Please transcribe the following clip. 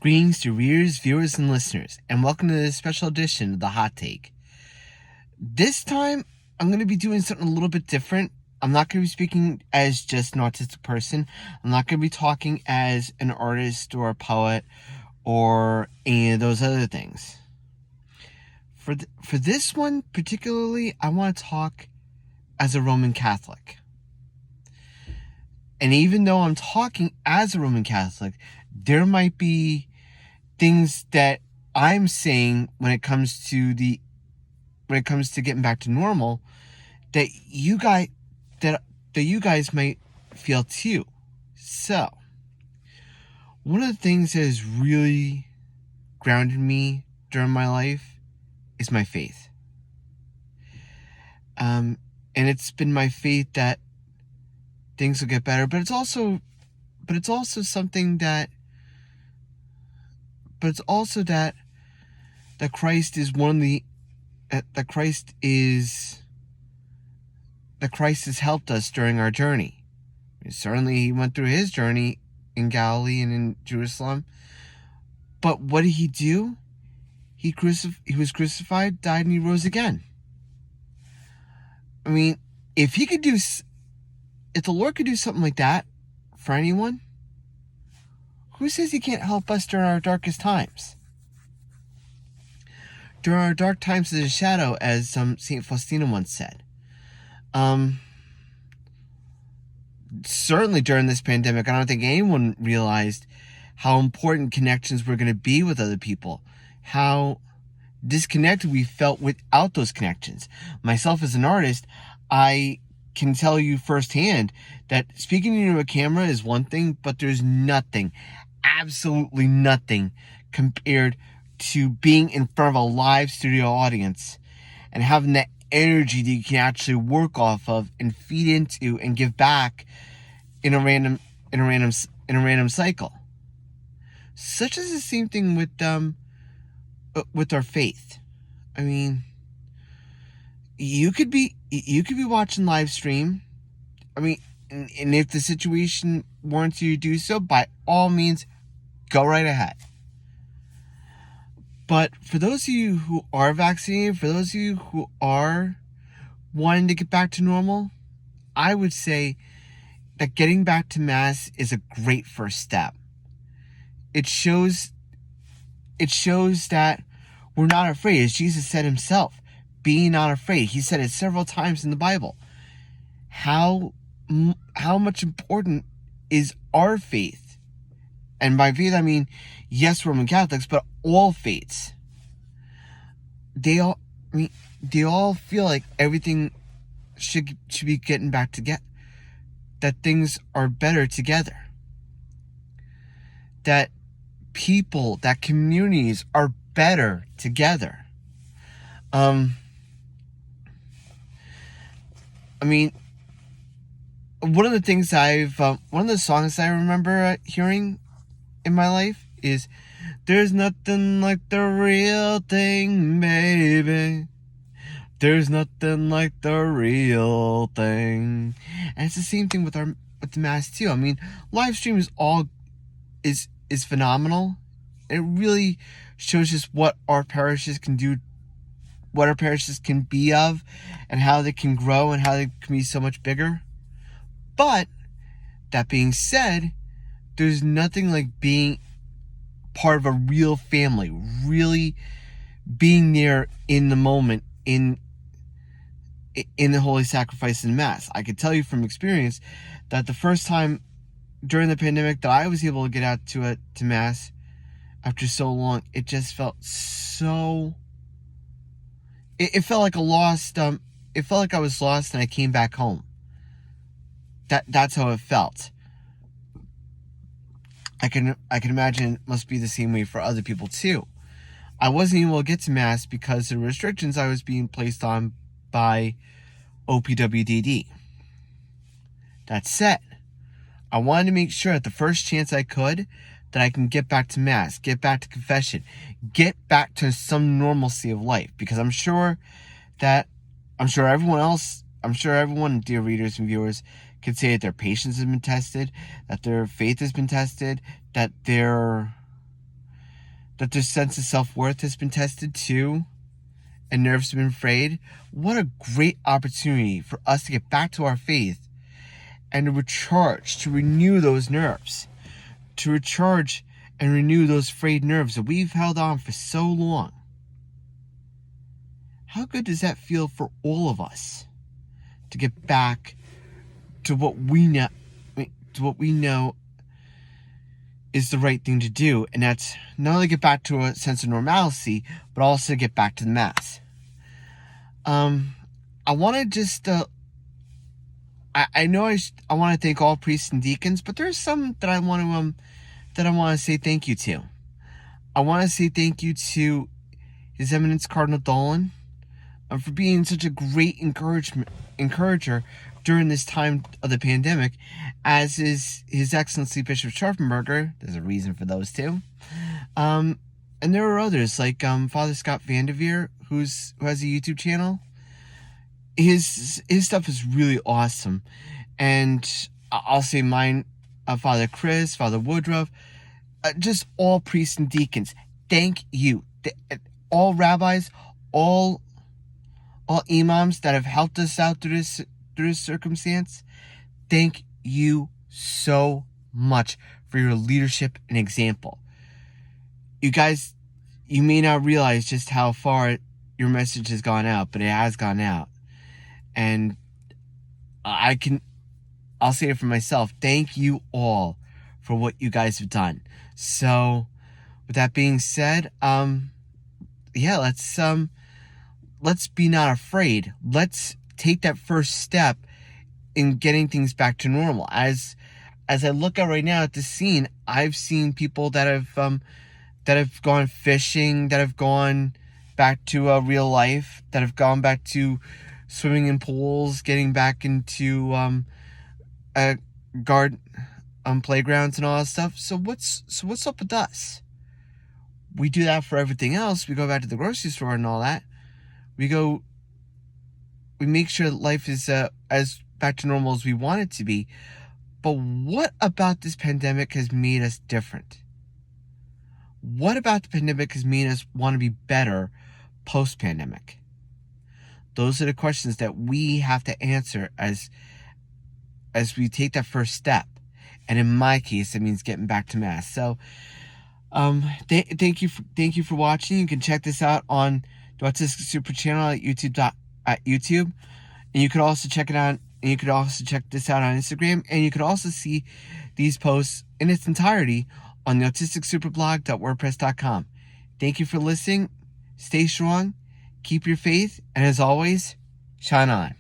Greetings to readers, viewers, and listeners, and welcome to this special edition of The Hot Take. This time, I'm going to be doing something a little bit different. I'm not going to be speaking as just an autistic person. I'm not going to be talking as an artist or a poet or any of those other things. For this one particularly, I want to talk as a Roman Catholic. And even though I'm talking as a Roman Catholic, there might be things that I'm saying when it comes to getting back to normal that you guys might feel too. So, one of the things that has really grounded me during my life is my faith. And it's been my faith that things will get better, but it's also something that Christ is that Christ has helped us during our journey. Certainly he went through his journey in Galilee and in Jerusalem, but what did he do? He was crucified, died, and he rose again. I mean, if the Lord could do something like that for anyone, who says he can't help us during our darkest times? During our dark times as a shadow, as St. Faustina once said. Certainly during this pandemic, I don't think anyone realized how important connections were going to be with other people. How disconnected we felt without those connections. Myself as an artist, I can tell you firsthand that speaking into a camera is one thing, but there's nothing, absolutely nothing, compared to being in front of a live studio audience and having that energy that you can actually work off of and feed into and give back in a random cycle. Such is the same thing with our faith. I mean, you could be watching live stream. I mean, and if the situation warrants you to do so, by all means, go right ahead. But for those of you who are vaccinated, for those of you who are wanting to get back to normal, I would say that getting back to Mass is a great first step. It shows that we're not afraid, as Jesus said himself, being not afraid. He said it several times in the Bible. How much important is our faith? And by faith, I mean, yes, Roman Catholics, but all faiths. They all feel like everything should be getting back together. That things are better together. That people, that communities are better together. I mean, one of the songs I remember hearing in my life is "There's nothing like the real thing, baby. There's nothing like the real thing." And it's the same thing with the Mass too. I mean, live stream is phenomenal. It really shows us what our parishes can do, what our parishes can be of, and how they can grow and how they can be so much bigger. But that being said, there's nothing like being part of a real family, really being there in the moment, in the Holy Sacrifice and Mass. I could tell you from experience that the first time during the pandemic that I was able to get out to Mass after so long, it just felt so... It felt like it felt like I was lost and I came back home. That's how it felt. I can imagine it must be the same way for other people too. I wasn't able to get to Mass because of the restrictions I was being placed on by OPWDD. That said, I wanted to make sure at the first chance I could that I can get back to Mass, get back to confession, get back to some normalcy of life, because I'm sure everyone, dear readers and viewers, can say that their patience has been tested, that their faith has been tested, that their that their sense of self-worth has been tested too, and nerves have been frayed. What a great opportunity for us to get back to our faith and to recharge, to renew those nerves, to recharge and renew those frayed nerves that we've held on for so long. How good does that feel for all of us to get back to what we know is the right thing to do, and that's not only get back to a sense of normalcy, but also get back to the Mass. I want to just I know I want to thank all priests and deacons, but there's some that I want to say thank you to. I want to say thank you to His Eminence Cardinal Dolan for being such a great encourager during this time of the pandemic, as is His Excellency Bishop Scharfenberger. There's a reason for those two. And there are others like Father Scott Vanderveer, who has a YouTube channel. His stuff is really awesome. And I'll say mine, Father Chris, Father Woodruff, just all priests and deacons. Thank you. All rabbis, all imams that have helped us out through this circumstance. Thank you so much for your leadership and example. You guys, you may not realize just how far your message has gone out, but it has gone out. And I'll say it for myself. Thank you all for what you guys have done. So, with that being said, let's be not afraid. Let's take that first step in getting things back to normal. As I look out right now at the scene, I've seen people that have gone fishing, that have gone back to real life, that have gone back to swimming in pools, getting back into playgrounds and all that stuff. So what's up with us? We do that for everything else. We go back to the grocery store and all that. We make sure that life is as back to normal as we want it to be. But what about this pandemic has made us different? What about the pandemic has made us want to be better post-pandemic? Those are the questions that we have to answer as we take that first step. And in my case, it means getting back to Mass. So, thank you for watching. You can check this out on the Autistic Super channel at YouTube, and you could also check it out. And you could also check this out on Instagram, and you could also see these posts in its entirety on the AutisticSuperBlog.wordpress.com. Thank you for listening. Stay strong, keep your faith, and as always, shine on.